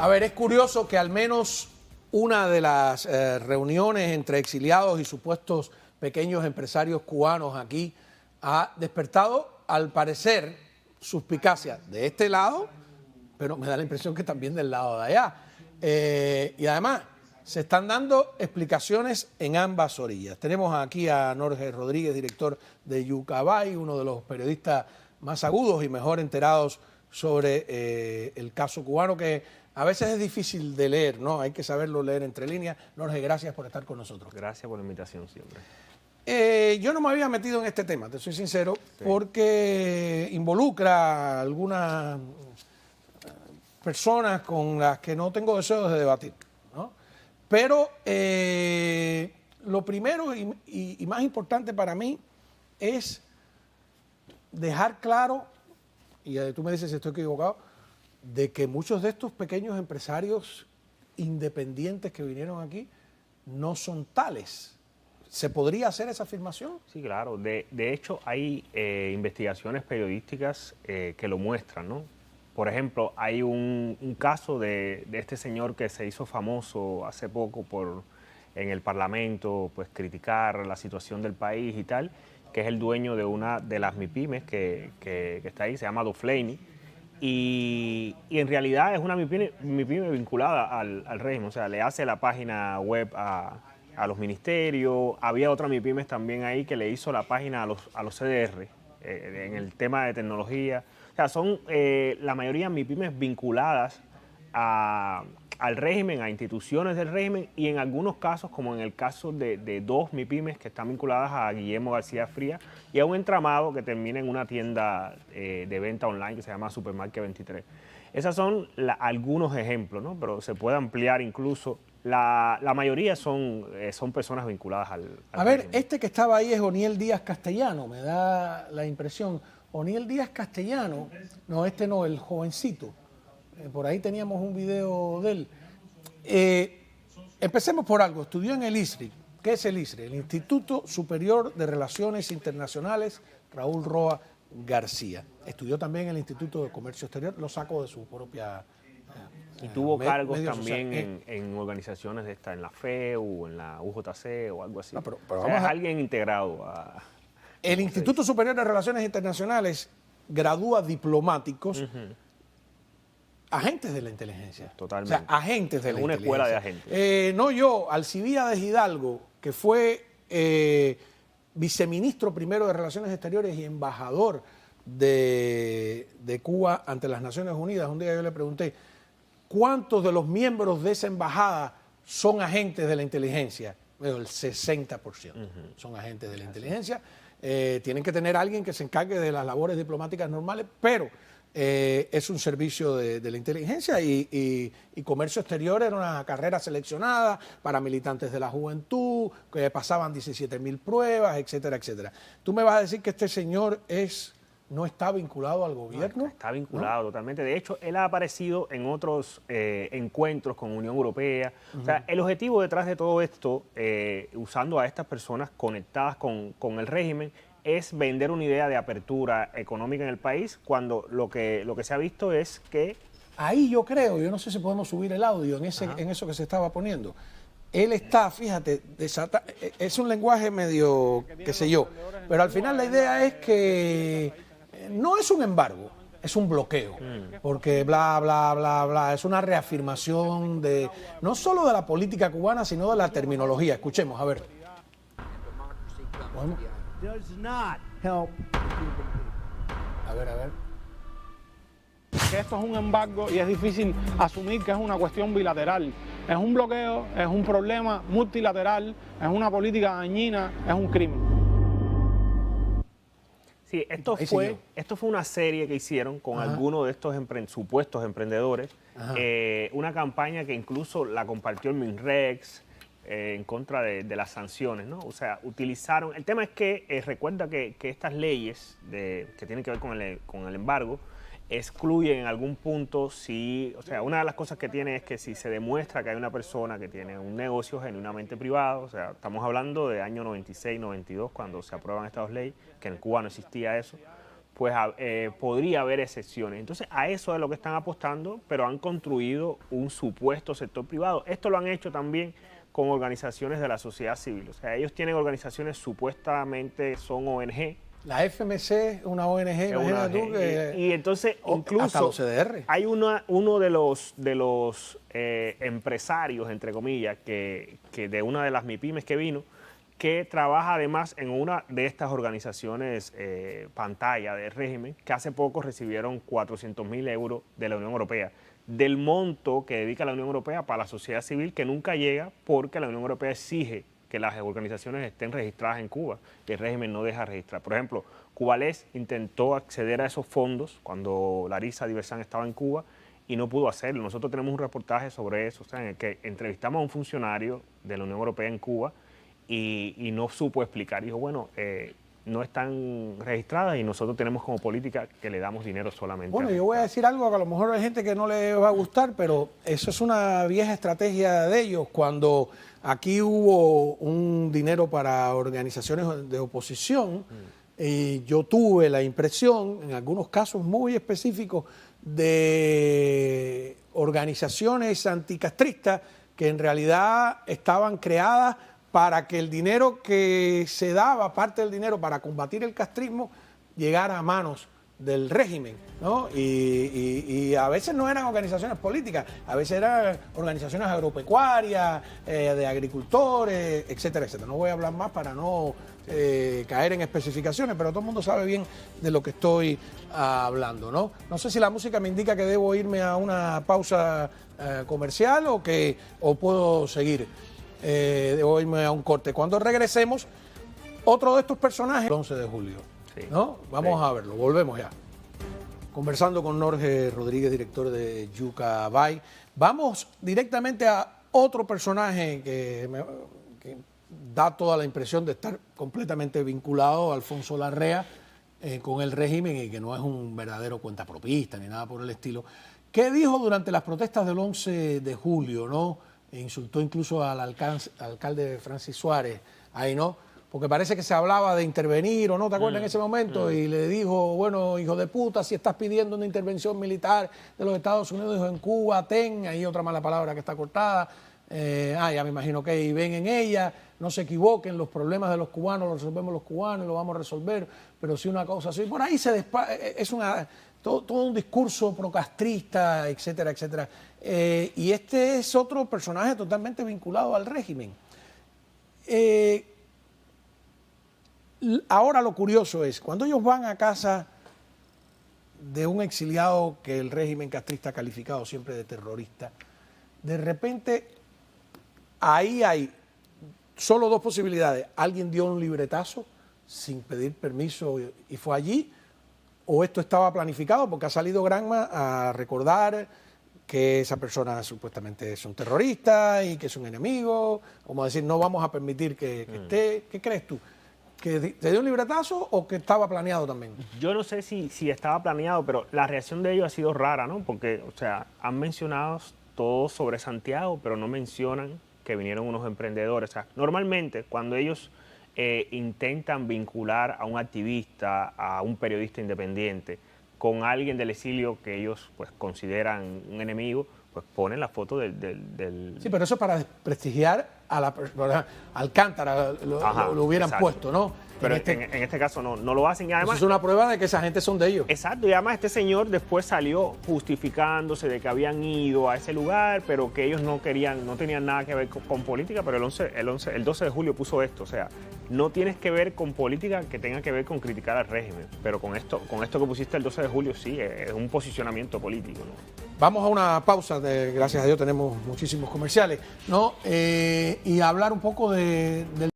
A ver, es curioso que al menos una de las reuniones entre exiliados y supuestos pequeños empresarios cubanos aquí ha despertado, al parecer, suspicacia de este lado, pero me da la impresión que también del lado de allá. Y además, se están dando explicaciones en ambas orillas. Tenemos aquí a Norge Rodríguez, director de Yucabay, uno de los periodistas más agudos y mejor enterados sobre el caso cubano, que a veces es difícil de leer, ¿no? Hay que saberlo leer entre líneas. Norge, gracias por estar con nosotros. Gracias por la invitación siempre. Yo no me había metido en este tema, te soy sincero, porque involucra a algunas personas con las que no tengo deseo de debatir, ¿no? Pero lo primero y más importante para mí es dejar claro, y tú me dices si estoy equivocado, de que muchos de estos pequeños empresarios independientes que vinieron aquí no son tales. ¿Se podría hacer esa afirmación? Sí, claro. De hecho, hay investigaciones periodísticas que lo muestran, ¿no? Por ejemplo, hay un caso de este señor que se hizo famoso hace poco por en el Parlamento, pues criticar la situación del país y tal, que es el dueño de una de las MIPYMES que está ahí, se llama Dufleni, y en realidad es una MIPYME vinculada al régimen, o sea, le hace la página web a los ministerios. Había otra MIPYME también ahí que le hizo la página a los CDR en el tema de tecnología. O sea, son la mayoría MIPYMES vinculadas al régimen, a instituciones del régimen, y en algunos casos, como en el caso de dos MIPYMES que están vinculadas a Guillermo García Frías y a un entramado que termina en una tienda de venta online que se llama Supermarket 23. Esos son algunos ejemplos, ¿no? Pero se puede ampliar incluso. La mayoría son personas vinculadas al A ver, régimen. este que estaba ahí es Oniel Díaz Castellano, me da la impresión. Oniel Díaz Castellano, no, este no, el jovencito. Por ahí teníamos un video de él. Empecemos por algo. Estudió en el ISRI. ¿Qué es el ISRI? El Instituto Superior de Relaciones Internacionales Raúl Roa García. Estudió también en el Instituto de Comercio Exterior, lo sacó de su propia... Y tuvo cargos también social, en organizaciones de esta, en la FEU, en la UJC o algo así. No, pero o sea, es alguien integrado a... El Instituto Superior de Relaciones Internacionales gradúa diplomáticos, agentes de la inteligencia. Totalmente. O sea, agentes de la una inteligencia. escuela de agentes. No yo, Alcibíades Hidalgo, que fue viceministro primero de Relaciones Exteriores y embajador de Cuba ante las Naciones Unidas. Un día yo le pregunté, ¿cuántos de los miembros de esa embajada son agentes de la inteligencia? Bueno, el 60% son agentes de la inteligencia. Tienen que tener alguien que se encargue de las labores diplomáticas normales, pero es un servicio de la inteligencia y comercio exterior era una carrera seleccionada para militantes de la juventud, que pasaban 17.000 pruebas, etcétera, etcétera. Tú me vas a decir que este señor no está vinculado al gobierno. No, está vinculado totalmente. De hecho, él ha aparecido en otros encuentros con Unión Europea. O sea, el objetivo detrás de todo esto, usando a estas personas conectadas con el régimen, es vender una idea de apertura económica en el país, cuando lo que se ha visto es que... Ahí yo creo, yo no sé si podemos subir el audio en eso que se estaba poniendo. Él está, fíjate, es un lenguaje medio, qué sé yo, pero al final la idea es que no es un embargo, es un bloqueo, porque bla, bla, bla, bla, es una reafirmación de no solo de la política cubana, sino de la terminología. Escuchemos, a ver. Bueno. A ver. Que esto es un embargo y es difícil asumir que es una cuestión bilateral. Es un bloqueo, es un problema multilateral, es una política dañina, es un crimen. Sí, esto fue una serie que hicieron con algunos de estos supuestos emprendedores, una campaña que incluso la compartió el MINREX en contra de las sanciones, ¿no? O sea, utilizaron... El tema es que recuerda que estas leyes que tienen que ver con el embargo excluyen en algún punto si... O sea, una de las cosas que tiene es que si se demuestra que hay una persona que tiene un negocio genuinamente privado, o sea, estamos hablando de año 96, 92, cuando se aprueban estas dos leyes, que en Cuba no existía eso, pues podría haber excepciones. Entonces, a eso es lo que están apostando, pero han construido un supuesto sector privado. Esto lo han hecho también con organizaciones de la sociedad civil. O sea, ellos tienen organizaciones supuestamente son ONG. La FMC es una ONG, imagínate tú que... Y entonces, incluso hasta los CDR. hay uno de los empresarios, entre comillas, que de una de las MIPYMES que vino, que trabaja además en una de estas organizaciones pantalla del régimen, que hace poco recibieron 400.000 euros de la Unión Europea, del monto que dedica la Unión Europea para la sociedad civil, que nunca llega porque la Unión Europea exige que las organizaciones estén registradas en Cuba, que el régimen no deja registrar. Por ejemplo, Cubales intentó acceder a esos fondos cuando Larissa Diversán estaba en Cuba y no pudo hacerlo. Nosotros tenemos un reportaje sobre eso, o sea, en el que entrevistamos a un funcionario de la Unión Europea en Cuba y no supo explicar. Dijo, bueno, no están registradas y nosotros tenemos como política que le damos dinero solamente. Bueno, yo voy a decir algo que a lo mejor hay gente que no le va a gustar, pero eso es una vieja estrategia de ellos. Cuando aquí hubo un dinero para organizaciones de oposición, y yo tuve la impresión, en algunos casos muy específicos, de organizaciones anticastristas que en realidad estaban creadas para que el dinero que se daba, parte del dinero para combatir el castrismo, llegara a manos del régimen, ¿no? Y a veces no eran organizaciones políticas, a veces eran organizaciones agropecuarias, de agricultores, etcétera, etcétera. No voy a hablar más para no caer en especificaciones, pero todo el mundo sabe bien de lo que estoy hablando, ¿no? No sé si la música me indica que debo irme a una pausa comercial o puedo seguir. Debo irme a un corte. Cuando regresemos, otro de estos personajes, el 11 de julio, Sí. ¿no? Vamos a verlo, volvemos ya. Conversando con Norge Rodríguez, director de Yucca Bay. Vamos directamente a otro personaje que da toda la impresión de estar completamente vinculado a Alfonso Larrea con el régimen y que no es un verdadero cuentapropista ni nada por el estilo. ¿Qué dijo durante las protestas del 11 de julio, no? Insultó incluso al alcalde Francis Suárez, ahí, ¿no? Porque parece que se hablaba de intervenir o no, ¿te acuerdas en ese momento? Y le dijo, bueno, hijo de puta, si estás pidiendo una intervención militar de los Estados Unidos, dijo, en Cuba, ahí otra mala palabra que está cortada, ya me imagino que ven en ella, no se equivoquen, los problemas de los cubanos los resolvemos los cubanos y lo vamos a resolver, pero si una cosa así, por ahí es todo un discurso procastrista, etcétera, etcétera. Y este es otro personaje totalmente vinculado al régimen. Ahora lo curioso es, cuando ellos van a casa de un exiliado que el régimen castrista ha calificado siempre de terrorista, de repente ahí hay solo dos posibilidades. Alguien dio un libretazo sin pedir permiso y fue allí, o esto estaba planificado porque ha salido Granma a recordar que esa persona supuestamente es un terrorista y que es un enemigo, como decir, no vamos a permitir que esté. ¿Qué crees tú? ¿Que te dio un libretazo o que estaba planeado también? Yo no sé si estaba planeado, pero la reacción de ellos ha sido rara, ¿no? Porque, o sea, han mencionado todo sobre Santiago, pero no mencionan que vinieron unos emprendedores. O sea, normalmente cuando ellos intentan vincular a un activista, a un periodista independiente, con alguien del exilio que ellos pues consideran un enemigo, pues ponen la foto del... Sí, pero eso para desprestigiar a la persona. Alcántara lo hubieran exacto. puesto, ¿no? Pero en este caso no lo hacen. Y además, eso es una prueba de que esa gente son de ellos. Exacto, y además este señor después salió justificándose de que habían ido a ese lugar, pero que ellos no tenían nada que ver con política, pero el 12 de julio puso esto, o sea, no tienes que ver con política que tenga que ver con criticar al régimen, pero con esto que pusiste el 12 de julio sí, es un posicionamiento político, ¿no? Vamos a una pausa, gracias a Dios tenemos muchísimos comerciales, ¿no? Y hablar un poco del